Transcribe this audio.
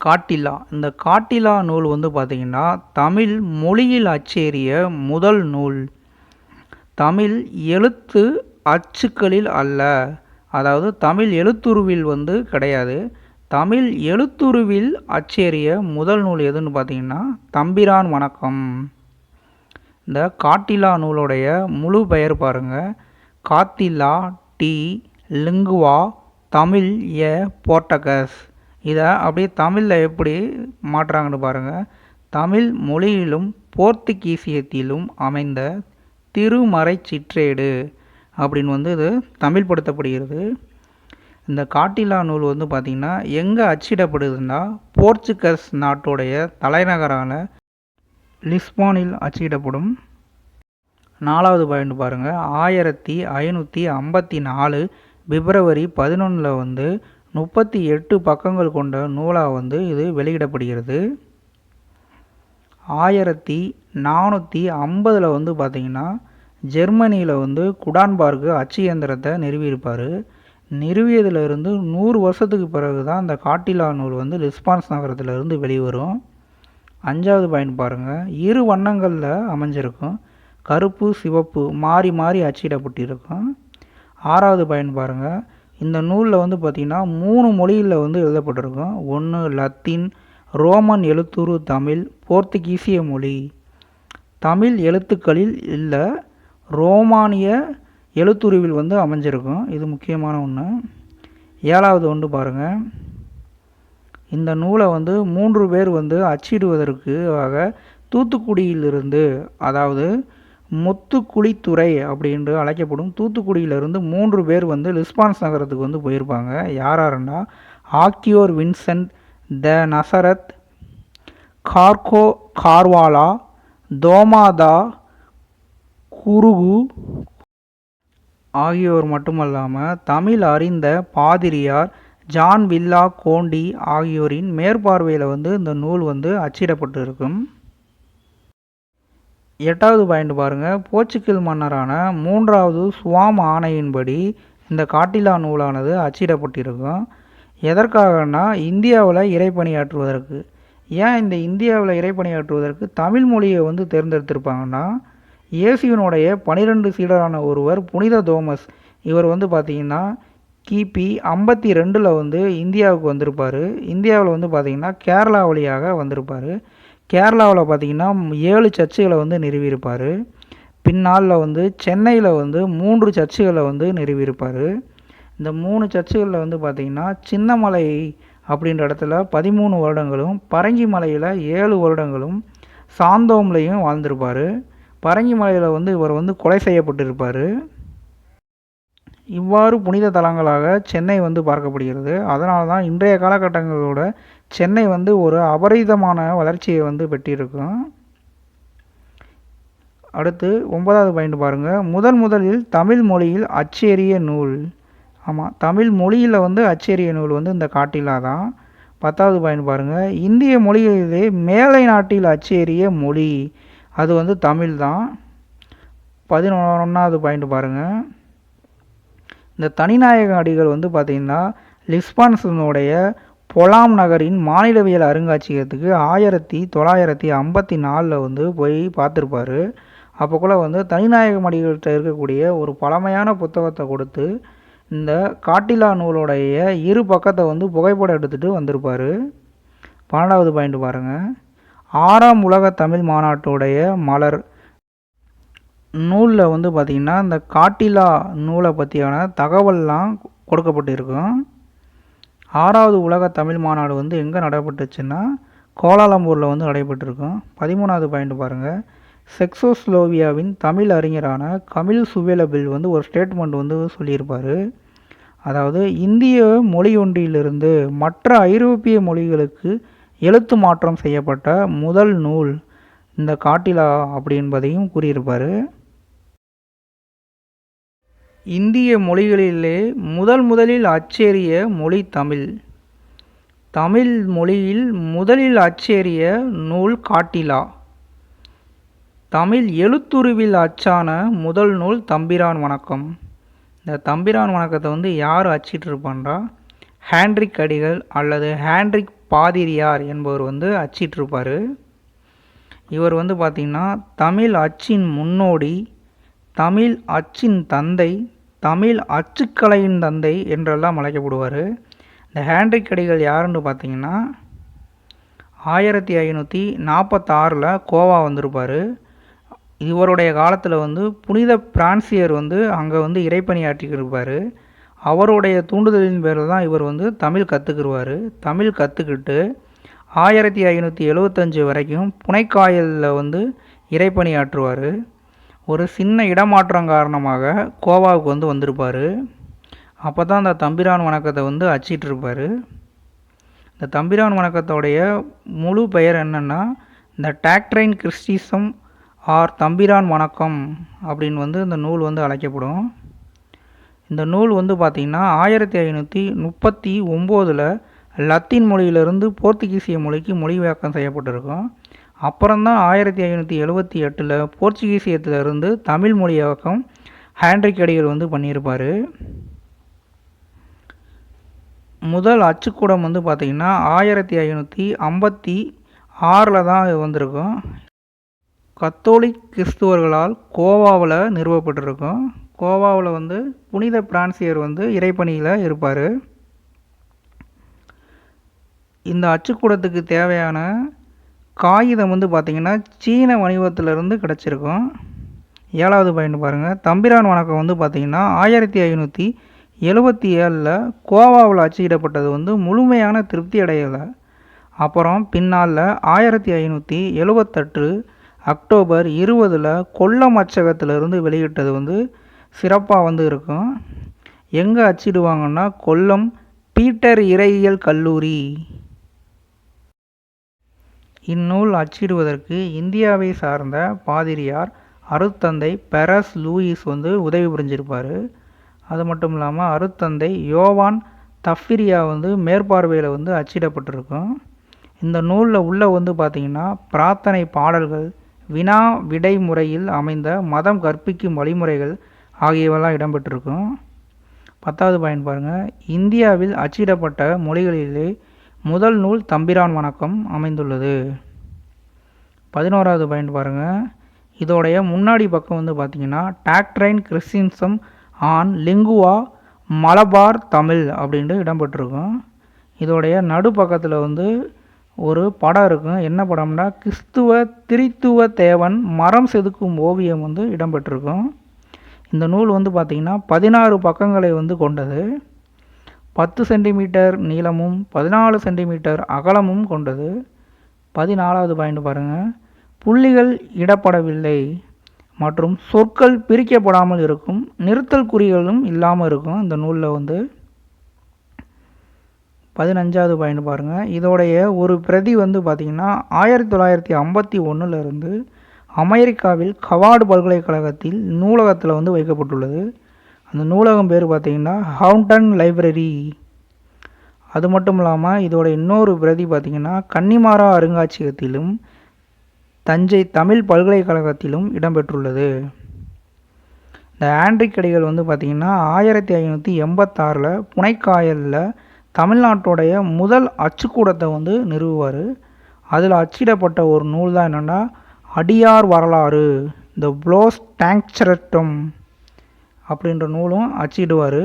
காட்டிலா. இந்த காட்டிலா நூல் வந்து பார்த்திங்கன்னா தமிழ் மொழியில் அச்சேறிய முதல் நூல். தமிழ் எழுத்து அச்சுக்களில் அல்ல, அதாவது தமிழ் எழுத்துருவில் வந்து கிடையாது. தமிழ் எழுத்துருவில் அச்சேறிய முதல் நூல் எதுன்னு பார்த்தீங்கன்னா தம்பிரான் வணக்கம். இந்த காட்டிலா நூலுடைய முழு பெயர் பாருங்கள், காத்திலா டி லிங்குவா தமிழ் எ போர்ட்டகஸ். இதை அப்படியே தமிழில் எப்படி மாற்றுறாங்கன்னு பாருங்கள். தமிழ் மொழியிலும் போர்த்துகீசியத்திலும் அமைந்த திருமறை சிற்றேடு அப்படின்னு வந்து இது தமிழ்படுத்தப்படுகிறது. இந்த காட்டிலா நூல் வந்து பார்த்திங்கன்னா எங்கே அச்சிடப்படுதுன்னா போர்ச்சுகஸ் நாட்டுடைய தலைநகரான லிஸ்பானில் அச்சிடப்படும். 4வது பாயிண்ட் பாருங்கள், 1554 பிப்ரவரி 11 வந்து 38 பக்கங்கள் கொண்ட நூலாக வந்து இது வெளியிடப்படுகிறது. 1450 வந்து பார்த்திங்கன்னா ஜெர்மனியில் வந்து குடான்பர்க் அச்சு இயந்திரத்தை நிறுவியிருப்பார். நிறுவியதிலிருந்து 100 வருஷத்துக்கு பிறகு தான் இந்த காட்டிலா நூல் வந்து லிஸ்பான்ஸ் நகரத்திலிருந்து வெளிவரும். 5வது பாயிண்ட் பாருங்கள், இரு வண்ணங்களில் அமைஞ்சிருக்கும், கருப்பு சிவப்பு மாறி மாறி அச்சிடப்பட்டிருக்கும். 6வது பாயிண்ட் பாருங்கள், இந்த நூலில் வந்து பார்த்திங்கன்னா 3 மொழியில் வந்து எழுதப்பட்டிருக்கும். ஒன்று லத்தீன், ரோமன் எழுத்துரு தமிழ், போர்த்துகீசிய மொழி. தமிழ் எழுத்துக்களில் இல்லை, ரோமானிய எழுத்துருவில் வந்து அமைஞ்சிருக்கும். இது முக்கியமான ஒன்று. 7வது ஒன்று பாருங்கள், இந்த நூலை வந்து 3 பேர் வந்து அச்சிடுவதற்காக தூத்துக்குடியிலிருந்து, அதாவது முத்துக்குளித்துறை அப்படின்று அழைக்கப்படும் தூத்துக்குடியிலிருந்து 3 பேர் வந்து லிஸ்பான்ஸ் நகரத்துக்கு வந்து போயிருப்பாங்க. யாருன்னா ஆக்கியோர் வின்சென்ட் த நசரத், கார்கோ கார்வாலா, தோமாதா குருகு ஆகியோர் மட்டுமல்லாமல் தமிழ் அறிந்த பாதிரியார் ஜான் வில்லா கோண்டி ஆகியோரின் மேற்பார்வையில் வந்து இந்த நூல் வந்து அச்சிடப்பட்டு இருக்கும். 8வது பாயிண்ட் பாருங்கள், போர்ச்சுகல் மன்னரான 3வது சுவாம் ஆணையின்படி இந்த காட்டிலா நூலானது அச்சிடப்பட்டிருக்கும். எதற்காகனா இந்தியாவில் இறைப்பணியாற்றுவதற்கு. ஏன் இந்த இந்தியாவில் இறைப்பணியாற்றுவதற்கு தமிழ் மொழியை வந்து தேர்ந்தெடுத்திருப்பாங்கன்னா, இயேசுவினுடைய 12 சீடரான ஒருவர் புனித தோமஸ், இவர் வந்து பார்த்திங்கன்னா கிபி 52 வந்து இந்தியாவுக்கு வந்திருப்பார். இந்தியாவில் வந்து பார்த்திங்கன்னா கேரளா வழியாக வந்திருப்பார். கேரளாவில் பார்த்திங்கன்னா 7 சர்ச்சுகளை வந்து நிறுவியிருப்பார். பின்னாளில் வந்து சென்னையில் வந்து 3 சர்ச்சுகளை வந்து நிறுவியிருப்பார். இந்த 3 சர்ச்சுகளில் வந்து பார்த்திங்கன்னா சின்னமலை அப்படின்ற இடத்துல 13 வருடங்களும், பரங்கி மலையில் 7 வருடங்களும், சாந்தோம்லையும் வாழ்ந்திருப்பார். பரங்கி மலையில் வந்து இவர் வந்து கொலை செய்யப்பட்டிருப்பார். இவ்வாறு புனித தலங்களாக சென்னை வந்து பார்க்கப்படுகிறது. அதனால தான் இன்றைய காலகட்டங்களோட சென்னை வந்து ஒரு அபரிதமான வளர்ச்சியை வந்து பெற்றிருக்கும். அடுத்து 9வது பாயிண்ட் பாருங்கள், முதலில் தமிழ் மொழியில் அச்சேறிய நூல். ஆமாம், தமிழ் மொழியில் வந்து அச்சேறிய நூல் வந்து இந்த காட்டிலா தான். 10வது பாயிண்ட் பாருங்கள், இந்திய மொழிகளிலே மேலை நாட்டில் அச்சேறிய மொழி அது வந்து தமிழ் தான். 11வது பாயிண்ட் பாருங்கள், இந்த தனிநாயக அடிகள் வந்து பார்த்திங்கன்னா லிஸ்பான்ஸினுடைய பொலாம் நகரின் மாநிலவியல் அருங்காட்சியகத்துக்கு 1954 வந்து போய் பார்த்துருப்பார். அப்போ கூட வந்து தனிநாயக அடிகள்கிட்ட இருக்கக்கூடிய ஒரு பழமையான புத்தகத்தை கொடுத்து இந்த காட்டிலா நூலுடைய இரு பக்கத்தை வந்து புகைப்படம் எடுத்துகிட்டு வந்திருப்பார். 12வது பாயிண்ட் பாருங்கள், 6ஆம் உலக தமிழ் மாநாட்டுடைய மலர் நூலில் வந்து பார்த்திங்கன்னா இந்த காட்டிலா நூலை பற்றியான தகவல்லாம் கொடுக்கப்பட்டிருக்கும். 6வது உலக தமிழ் மாநாடு வந்து எங்கே நடைபெற்றுச்சுன்னா கோலாலம்பூரில் வந்து நடைபெற்றிருக்கும். 13வது பாயிண்ட் பாருங்கள், செக்சோஸ்லோவியாவின் தமிழ் அறிஞரான கமில் சுவேலபில் வந்து ஒரு ஸ்டேட்மெண்ட் வந்து சொல்லியிருப்பார். அதாவது இந்திய மொழியொன்றிலிருந்து மற்ற ஐரோப்பிய மொழிகளுக்கு எழுத்து மாற்றம் செய்யப்பட்ட முதல் நூல் இந்த காட்டிலா அப்படி என்பதையும் கூறியிருப்பார். இந்திய மொழிகளிலே முதலில் அச்சேறிய மொழி தமிழ். தமிழ் மொழியில் முதலில் அச்சேறிய நூல் காட்டிலா. தமிழ் எழுத்துருவில் அச்சான முதல் நூல் தம்பிரான் வணக்கம். இந்த தம்பிரான் வணக்கத்தை வந்து யார் அச்சிட்டிருப்பான்றா ஹேண்ட்ரிக் அடிகள் அல்லது ஹேண்ட்ரிக் பாதிரியார் என்பவர் வந்து அச்சிட்டிருப்பார். இவர் வந்து பார்த்திங்கன்னா தமிழ் அச்சின் முன்னோடி, தமிழ் அச்சின் தந்தை, தமிழ் அச்சுக்கலையின் தந்தை என்றெல்லாம் அழைக்கப்படுவார். இந்த ஹேண்ட்ரிக் அடிகள் யாருன்னு பார்த்தீங்கன்னா 1546 கோவா வந்திருப்பார். இவருடைய காலத்தில் வந்து புனித பிரான்சியர் வந்து அங்கே வந்து இறைப்பணியாற்றிக்கிருப்பார். அவருடைய தூண்டுதலின் பேரில் தான் இவர் வந்து தமிழ் கற்றுக்கிடுவார். தமிழ் கற்றுக்கிட்டு 1575 வரைக்கும் புனைக்காயலில் வந்து இறைப்பணியாற்றுவார். ஒரு சின்ன இடமாற்றம் காரணமாக கோவாவுக்கு வந்து வந்திருப்பார். அப்போ தான் இந்த தம்பிரான் வணக்கத்தை வந்து அச்சிட்டிருப்பார். இந்த தம்பிரான் வணக்கத்தோடைய முழு பெயர் என்னென்னா இந்த டாக்ட்ரைன் கிறிஸ்டிசம் ஆர் தம்பிரான் வணக்கம் அப்படின்னு வந்து இந்த நூல் வந்து அழைக்கப்படும். இந்த நூல் வந்து பார்த்திங்கன்னா 1539 லத்தீன் மொழியிலிருந்து போர்த்துகீசிய மொழிக்கு மொழிபெயர்க்கம் செய்யப்பட்டிருக்கும். அப்புறம்தான் 1578 போர்ச்சுகீசியத்திலிருந்து தமிழ் மொழியாக்கம் ஹேண்ட்ரிக் அடிகள் வந்து பண்ணியிருப்பார். முதல் அச்சுக்கூடம் வந்து பார்த்திங்கன்னா 1556 தான் வந்திருக்கும். கத்தோலிக் கிறிஸ்துவர்களால் கோவாவில் நிறுவப்பட்டிருக்கும். கோவாவில் வந்து புனித பிரான்சியர் வந்து இறைப்பணியில் இருப்பார். இந்த அச்சுக்கூடத்துக்கு தேவையான காகிதம் வந்து பார்த்திங்கன்னா சீன வணிகத்திலிருந்து கிடச்சிருக்கும். 7வது பாயிண்ட் பாருங்கள். தம்பிரான் வணக்கம் வந்து பார்த்திங்கன்னா 1577 கோவாவில் அச்சிடப்பட்டது வந்து முழுமையான திருப்தி அடையலை. அப்புறம் பின்னால் 1578 அக்டோபர் 20 கொல்லம் அச்சகத்திலிருந்து வெளியிட்டது வந்து சிறப்பாக வந்து இருக்கும். எங்கே அச்சிடுவாங்கன்னா கொல்லம் பீட்டர் இறையியல் கல்லூரி. இந்நூல் அச்சிடுவதற்கு இந்தியாவை சார்ந்த பாதிரியார் அருட்தந்தை பெரஸ் லூயிஸ் வந்து உதவி புரிஞ்சிருப்பார். அது மட்டும் இல்லாமல் அருட்தந்தை யோவான் தஃபிரியா வந்து மேற்பார்வையில் வந்து அச்சிடப்பட்டிருக்கும். இந்த நூலில் உள்ள வந்து பார்த்திங்கன்னா பிரார்த்தனை பாடல்கள், வினா விடை முறையில் அமைந்த மதம் கற்பிக்கும் வழிமுறைகள் ஆகியவெல்லாம் இடம்பெற்றிருக்கும். 10வது பாயிண்ட் பாருங்கள். இந்தியாவில் அச்சிடப்பட்ட மொழிகளிலே முதல் நூல் தம்பிரான் வணக்கம் அமைந்துள்ளது. 11வது பாயிண்ட் பாருங்கள். இதோடைய முன்னாடி பக்கம் வந்து பார்த்திங்கன்னா Doctrina Christam en Lingua Malabar Tamil அப்படின்ட்டு இடம்பெற்றிருக்கும். இதோடைய நடுப்பக்கத்தில் வந்து ஒரு படம் இருக்கும். என்ன படம்னா கிறிஸ்துவ திரித்துவ தேவன் மரம் செதுக்கும் ஓவியம் வந்து இடம்பெற்றிருக்கும். இந்த நூல் வந்து பார்த்திங்கன்னா 16 பக்கங்களை வந்து கொண்டது. 10 சென்டிமீட்டர் நீளமும் 14 சென்டிமீட்டர் அகலமும் கொண்டது. 14வது பாயிண்ட் பாருங்கள். புள்ளிகள் இடப்படவில்லை மற்றும் சொற்கள் பிரிக்கப்படாமல் இருக்கும், நிறுத்தல் குறிகளும் இல்லாமல் இருக்கும் இந்த நூலில் வந்து. 15வது பாயிண்ட் பாருங்கள். இதோடைய ஒரு பிரதி வந்து பார்த்திங்கன்னா 1951 அமெரிக்காவில் ஹவார்டு பல்கலைக்கழகத்தில் நூலகத்தில் வந்து வைக்கப்பட்டுள்ளது. அந்த நூலகம் பேர் பார்த்திங்கன்னா ஹவுண்டன் லைப்ரரி. அது மட்டும் இல்லாமல் இதோட இன்னொரு பிரதி பார்த்திங்கன்னா கன்னிமாரா அருங்காட்சியகத்திலும் தஞ்சை தமிழ் பல்கலைக்கழகத்திலும் இடம்பெற்றுள்ளது. இந்த ஹேண்ட்ரிக் அடிகள் வந்து பார்த்திங்கன்னா 1586 புனைக்காயலில் தமிழ்நாட்டோடைய முதல் அச்சுக்கூடத்தை வந்து நிறுவுவார். அதில் அச்சிடப்பட்ட ஒரு நூல் தான் என்னென்னா அடியார் வரலாறு, த ப்ளோஸ் டேங்க்சரட்டம் அப்படின்ற நூலும் அச்சிடுவார்.